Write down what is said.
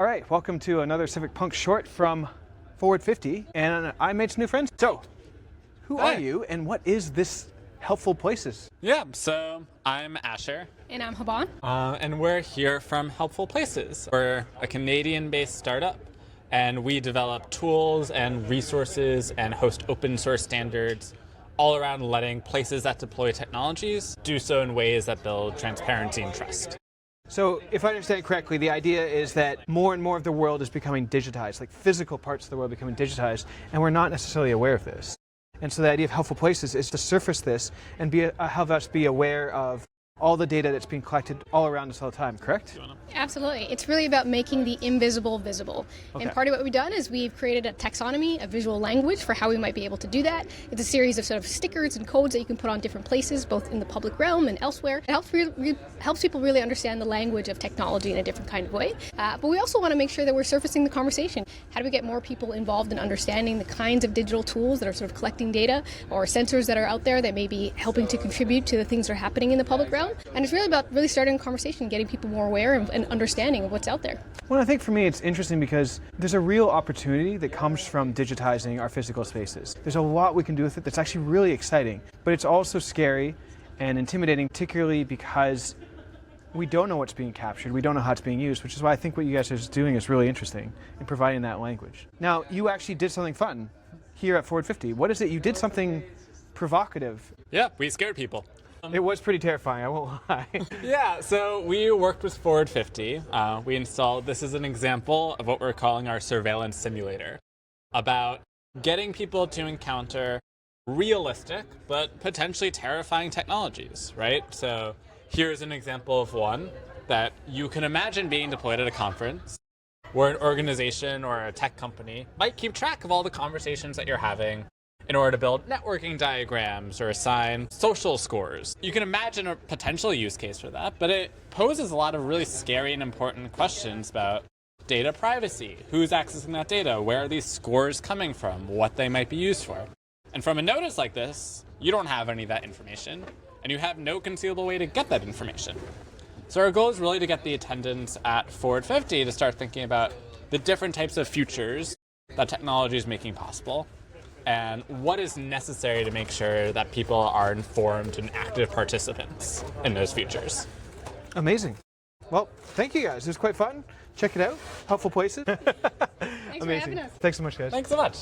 All right, welcome to another Civic Punk short from FWD50, and I made some new friends. So, who are you, and what is this Helpful Places? Yeah, so I'm Asher. And I'm Haban. And we're here from Helpful Places. We're a Canadian-based startup, and we develop tools and resources and host open source standards all around letting places that deploy technologies do so in ways that build transparency and trust. So, if I understand correctly, the idea is that more and more of the world is becoming digitized, like physical parts of the world becoming digitized, and we're not necessarily aware of this. And so the idea of Helpful Places is to surface this and have us be aware of all the data that's being collected all around us all the time, correct? Absolutely. It's really about making the invisible visible. Okay. And part of what we've done is we've created a taxonomy, a visual language for how we might be able to do that. It's a series of sort of stickers and codes that you can put on different places, both in the public realm and elsewhere. It helps people really understand the language of technology in a different kind of way. But we also want to make sure that we're surfacing the conversation. How do we get more people involved in understanding the kinds of digital tools that are sort of collecting data or sensors that are out there that may be helping to contribute to the things that are happening in the public realm? And it's really about really starting a conversation, getting people more aware and understanding of what's out there. Well, I think for me it's interesting because there's a real opportunity that comes from digitizing our physical spaces. There's a lot we can do with it that's actually really exciting, but it's also scary and intimidating, particularly because we don't know what's being captured, we don't know how it's being used, which is why I think what you guys are doing is really interesting in providing that language. Now, you actually did something fun here at FWD50. What is it? You did something provocative. Yeah, we scared people. It was pretty terrifying, I won't lie. Yeah, so we worked with FWD50. We installed, this is an example of what we're calling our surveillance simulator, about getting people to encounter realistic but potentially terrifying technologies, right? So here's an example of one that you can imagine being deployed at a conference where an organization or a tech company might keep track of all the conversations that you're having in order to build networking diagrams or assign social scores. You can imagine a potential use case for that, but it poses a lot of really scary and important questions about data privacy. Who's accessing that data? Where are these scores coming from? What they might be used for? And from a notice like this, you don't have any of that information, and you have no conceivable way to get that information. So our goal is really to get the attendants at FWD50 to start thinking about the different types of futures that technology is making possible, and what is necessary to make sure that people are informed and active participants in those futures. Amazing. Well, thank you guys. It was quite fun. Check it out. Helpful Places. Thanks for having us. Thanks so much, guys. Thanks so much.